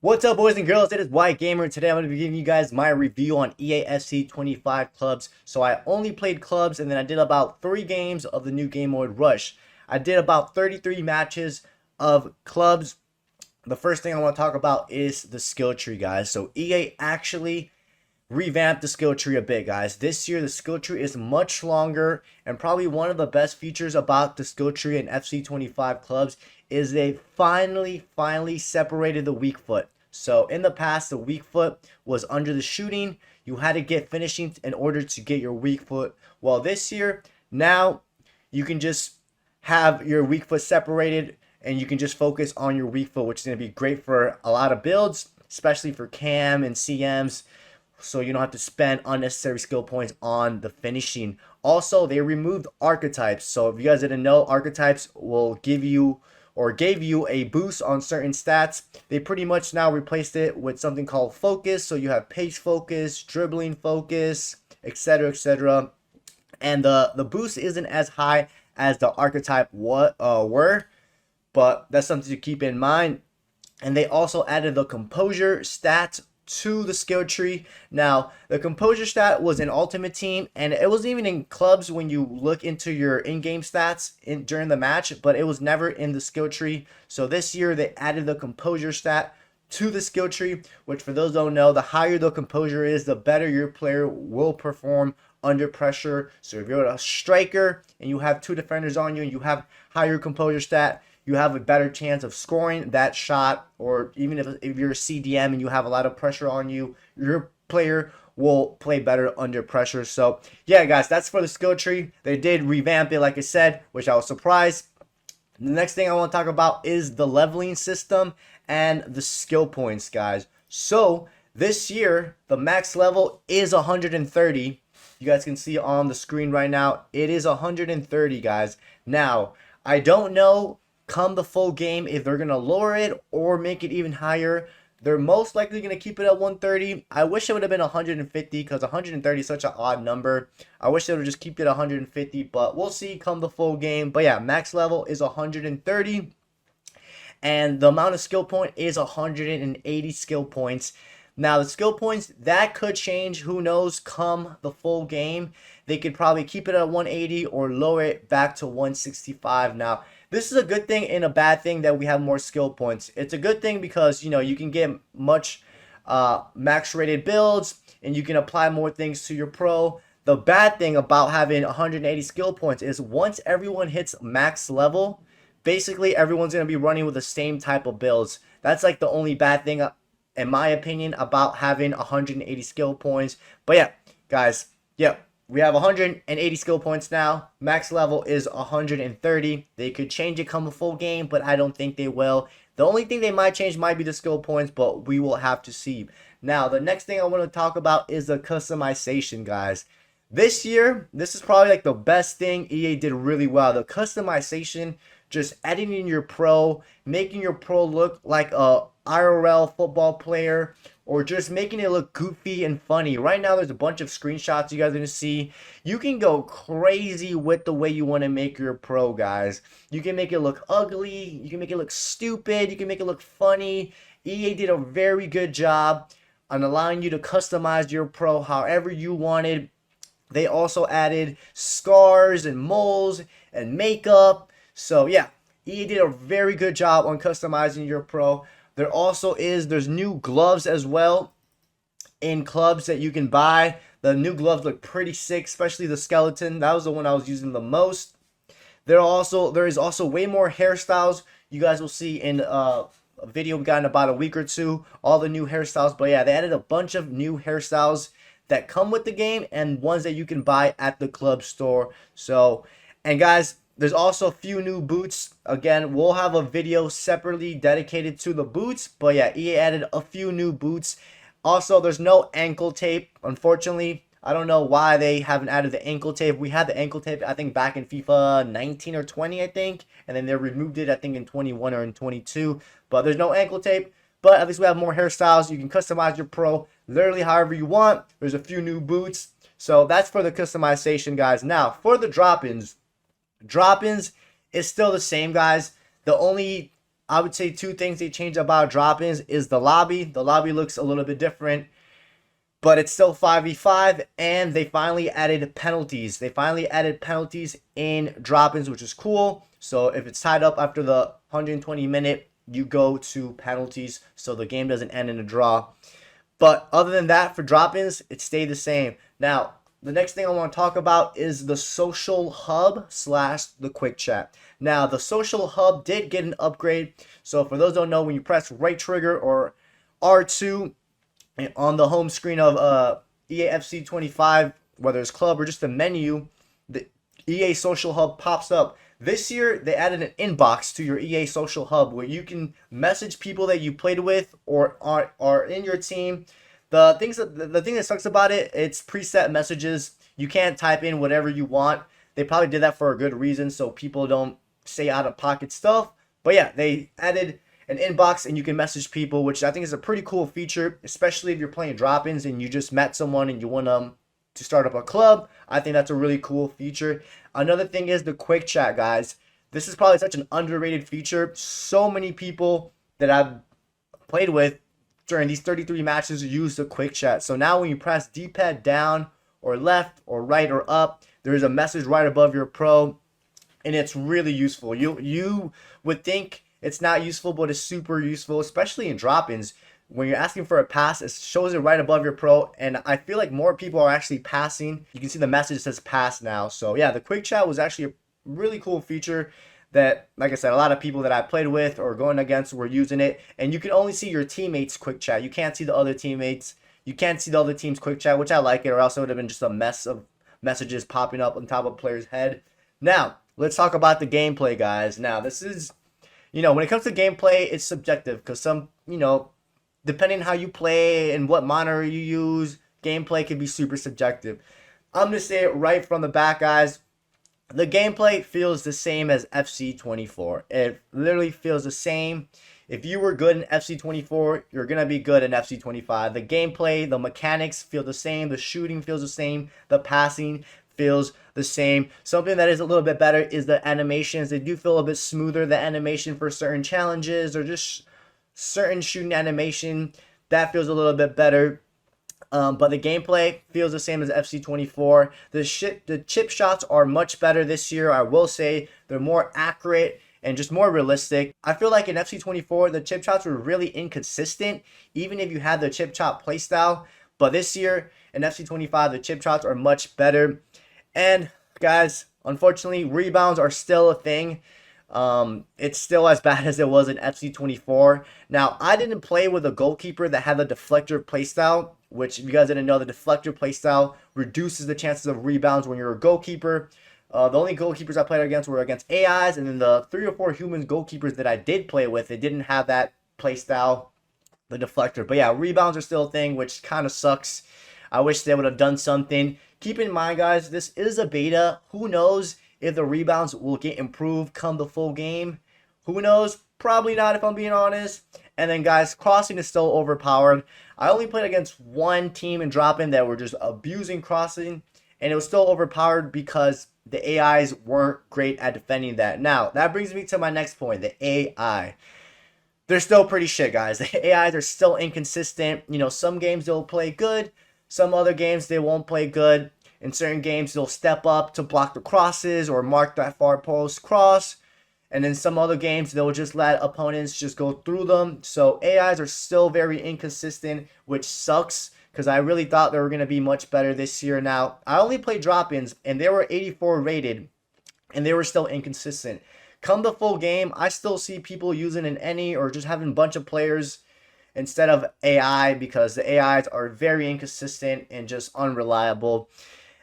What's up, boys and girls? It is White Gamer, and today I'm going to be giving you guys my review on EAFC 25 clubs. So I only played clubs, and then I did about 3 games of the new game mode Rush. I did about 33 matches of clubs. The first thing I want to talk about is the skill tree, guys. So EA actually revamped the skill tree a bit, guys. This year the skill tree is much longer, and probably one of the best features about the skill tree in FC25 clubs is they finally separated the weak foot. So in the past, the weak foot was under the shooting. You had to get finishing in order to get your weak foot. Well, this year, now you can just have your weak foot separated and you can just focus on your weak foot, which is going to be great for a lot of builds, especially for cam and CMs. So you don't have to spend unnecessary skill points on the finishing. Also, they removed archetypes. So if you guys didn't know, archetypes will give you or gave you a boost on certain stats. They pretty much now replaced it with something called focus. So you have pace focus, dribbling focus, etc., etc. And the boost isn't as high as the archetype were, but that's something to keep in mind. And they also added the composure stat to the skill tree. Now, the composure stat was in Ultimate Team, and it wasn't even in clubs when you look into your in-game stats during the match, but it was never in the skill tree. So this year, they added the composure stat to the skill tree, which for those who don't know, the higher the composure is, the better your player will perform under pressure. So if you're a striker and you have 2 defenders on you and you have higher composure stat, you have a better chance of scoring that shot. Or even if you're a CDM and you have a lot of pressure on you, your player will play better under pressure. So yeah, guys, that's for the skill tree. They did revamp it, like I said, which I was surprised. The next thing I want to talk about is the leveling system and the skill points, guys. So this year, the max level is 130. You guys can see on the screen right now, it is 130, guys. Now, I don't know come the full game if they're going to lower it or make it even higher. They're most likely going to keep it at 130. I wish it would have been 150 because 130 is such an odd number. I wish they would just keep it 150, but we'll see come the full game. But yeah, max level is 130. And the amount of skill point is 180 skill points. Now, the skill points, that could change. Who knows? Come the full game, they could probably keep it at 180 or lower it back to 165. Now, this is a good thing and a bad thing that we have more skill points. It's a good thing because, you know, you can get much max rated builds and you can apply more things to your pro. The bad thing about having 180 skill points is once everyone hits max level, basically everyone's going to be running with the same type of builds. That's like the only bad thing, in my opinion, about having 180 skill points. But yeah, guys, yeah, we have 180 skill points now. Max level is 130. They could change it come a full game, but I don't think they will. The only thing they might change might be the skill points, but we will have to see. Now, the next thing I want to talk about is the customization, guys. This year, this is probably like the best thing EA did really well. The customization, just editing your pro, making your pro look like a IRL football player, or just making it look goofy and funny. Right now, there's a bunch of screenshots you guys are going to see. You can go crazy with the way you want to make your pro, guys. You can make it look ugly. You can make it look stupid. You can make it look funny. EA did a very good job on allowing you to customize your pro however you wanted. They also added scars and moles and makeup. So yeah, EA did a very good job on customizing your pro. There's new gloves as well in clubs that you can buy. The new gloves look pretty sick, especially the skeleton. That was the one I was using the most. There is also way more hairstyles. You guys will see in a video we got in about a week or two, all the new hairstyles. But yeah, they added a bunch of new hairstyles that come with the game and ones that you can buy at the club store. So, and guys, there's also a few new boots. Again, we'll have a video separately dedicated to the boots. But yeah, EA added a few new boots. Also, there's no ankle tape. Unfortunately, I don't know why they haven't added the ankle tape. We had the ankle tape, I think, back in FIFA 19 or 20, I think. And then they removed it, I think, in 21 or in 22. But there's no ankle tape. But at least we have more hairstyles. You can customize your pro literally however you want. There's a few new boots. So that's for the customization, guys. Now, for the drop-ins. Drop-ins is still the same, guys. The only I would say two things they changed about drop-ins is the lobby. The lobby looks a little bit different, but it's still 5v5, and they finally added penalties. They finally added penalties in drop-ins, which is cool. So if it's tied up after the 120-minute, you go to penalties, so the game doesn't end in a draw. But other than that, for drop-ins, it stayed the same. Now, the next thing I want to talk about is the social hub slash the quick chat. Now, the social hub did get an upgrade. So for those who don't know, when you press right trigger or R2 on the home screen of EAFC 25, whether it's club or just the menu, the EA social hub pops up. This year, they added an inbox to your EA social hub where you can message people that you played with or are in your team. The thing that sucks about it, it's preset messages. You can't type in whatever you want. They probably did that for a good reason, so people don't say out of pocket stuff. But yeah, they added an inbox and you can message people, which I think is a pretty cool feature, especially if you're playing drop-ins and you just met someone and you want to start up a club. I think that's a really cool feature. Another thing is the quick chat, guys. This is probably such an underrated feature. So many people that I've played with during these 33 matches use the quick chat. So now when you press D-pad down or left or right or up, there's a message right above your pro, and it's really useful. You would think it's not useful, but it's super useful, especially in drop-ins. When you're asking for a pass, it shows it right above your pro, and I feel like more people are actually passing. You can see the message says pass now. So yeah, the quick chat was actually a really cool feature that, like I said, a lot of people that I played with or going against were using it, and you can only see your teammates' quick chat. You can't see the other teammates. You can't see the other team's quick chat, which I like it, or else it would have been just a mess of messages popping up on top of a player's head. Now, let's talk about the gameplay, guys. Now, this is, when it comes to gameplay, it's subjective because some, depending how you play and what monitor you use, gameplay can be super subjective. I'm going to say it right from the back, guys. The gameplay feels the same as FC24. It literally feels the same. If you were good in FC24, you're going to be good in FC25. The gameplay, the mechanics feel the same. The shooting feels the same. The passing feels the same. Something that is a little bit better is the animations. They do feel a bit smoother. The animation for certain challenges or just certain shooting animation, that feels a little bit better. But the gameplay feels the same as FC24. The chip shots are much better this year. I will say they're more accurate and just more realistic. I feel like in FC24, the chip shots were really inconsistent, even if you had the chip shot playstyle. But this year in FC25, the chip shots are much better. And guys, unfortunately, rebounds are still a thing. It's still as bad as it was in FC24. Now, I didn't play with a goalkeeper that had the deflector playstyle, which, if you guys didn't know, the deflector playstyle reduces the chances of rebounds when you're a goalkeeper. The only goalkeepers I played against were against AIs, and then the 3 or 4 human goalkeepers that I did play with, they didn't have that playstyle, the deflector. But yeah, rebounds are still a thing, which kind of sucks. I wish they would have done something. Keep in mind, guys, this is a beta. Who knows if the rebounds will get improved come the full game? Who knows? Probably not, if I'm being honest. And then, guys, crossing is still overpowered. I only played against one team in drop-in that were just abusing crossing, and it was still overpowered because the AIs weren't great at defending that. Now, that brings me to my next point, the AI. They're still pretty shit, guys. The AIs are still inconsistent. Some games they'll play good. Some other games they won't play good. In certain games, they'll step up to block the crosses or mark that far post cross. And in some other games, they'll just let opponents just go through them. So AIs are still very inconsistent, which sucks because I really thought they were going to be much better this year. Now, I only played drop-ins, and they were 84 rated, and they were still inconsistent. Come the full game, I still see people using an any or just having a bunch of players instead of AI because the AIs are very inconsistent and just unreliable.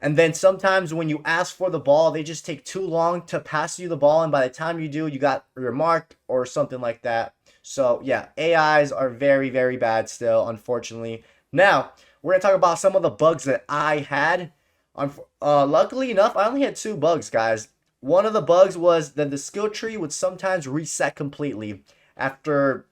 And then sometimes when you ask for the ball, they just take too long to pass you the ball, and by the time you do, you got remarked or something like that. So yeah, AIs are very, very bad still, unfortunately. Now, we're going to talk about some of the bugs that I had. Luckily enough, I only had 2 bugs, guys. One of the bugs was that the skill tree would sometimes reset completely. After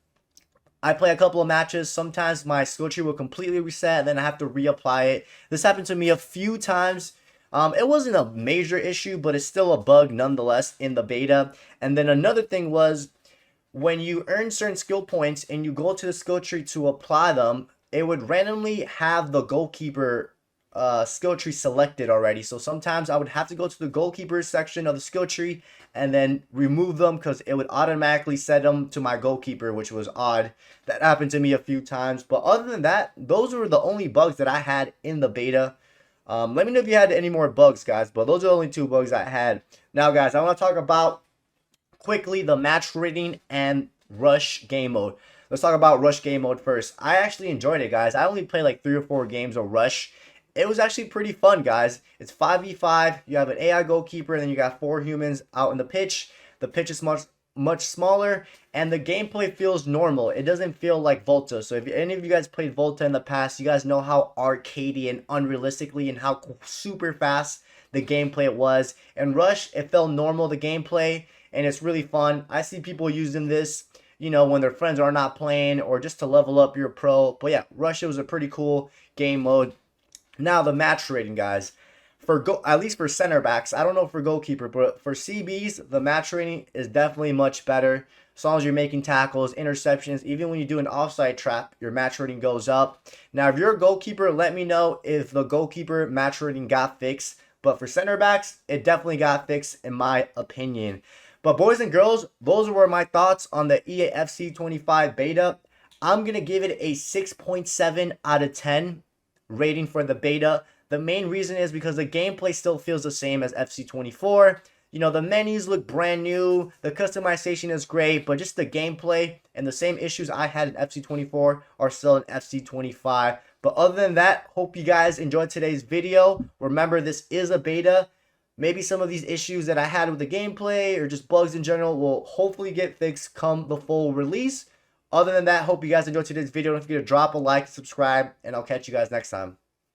I play a couple of matches, sometimes my skill tree will completely reset and then I have to reapply it. This happened to me a few times. It wasn't a major issue, but it's still a bug nonetheless in the beta. And then another thing was when you earn certain skill points and you go to the skill tree to apply them, it would randomly have the goalkeeper skill tree selected already. So sometimes I would have to go to the goalkeeper section of the skill tree and then remove them because it would automatically set them to my goalkeeper, which was odd. That happened to me a few times. But other than that, those were the only bugs that I had in the beta. Let me know if you had any more bugs, guys. But those are the only 2 bugs I had. Now, guys, I want to talk about quickly the match rating and rush game mode. Let's talk about rush game mode first. I actually enjoyed it, guys. I only played like 3 or 4 games of rush. It was actually pretty fun, guys. It's 5v5. You have an AI goalkeeper, and then you got 4 humans out in the pitch. The pitch is much smaller, and the gameplay feels normal. It doesn't feel like Volta. So if any of you guys played Volta in the past, you guys know how arcadey and unrealistically and how super fast the gameplay was. And Rush, it felt normal, the gameplay, and it's really fun. I see people using this, you know, when their friends are not playing or just to level up your pro. But yeah, Rush, it was a pretty cool game mode. Now the match rating, guys. At least for center backs, I don't know for goalkeeper, but for CBs, the match rating is definitely much better. As long as you're making tackles, interceptions, even when you do an offside trap, your match rating goes up. Now, if you're a goalkeeper, let me know if the goalkeeper match rating got fixed. But for center backs, it definitely got fixed in my opinion. But boys and girls, those were my thoughts on the EAFC 25 beta. I'm going to give it a 6.7 out of 10 rating for the beta. The main reason is because the gameplay still feels the same as FC24. You know, the menus look brand new, the customization is great, but just the gameplay and the same issues I had in FC24 are still in FC25. But other than that, hope you guys enjoyed today's video. Remember, this is a beta. Maybe some of these issues that I had with the gameplay or just bugs in general will hopefully get fixed come the full release. Other than that, hope you guys enjoyed today's video. Don't forget to drop a like, subscribe, and I'll catch you guys next time.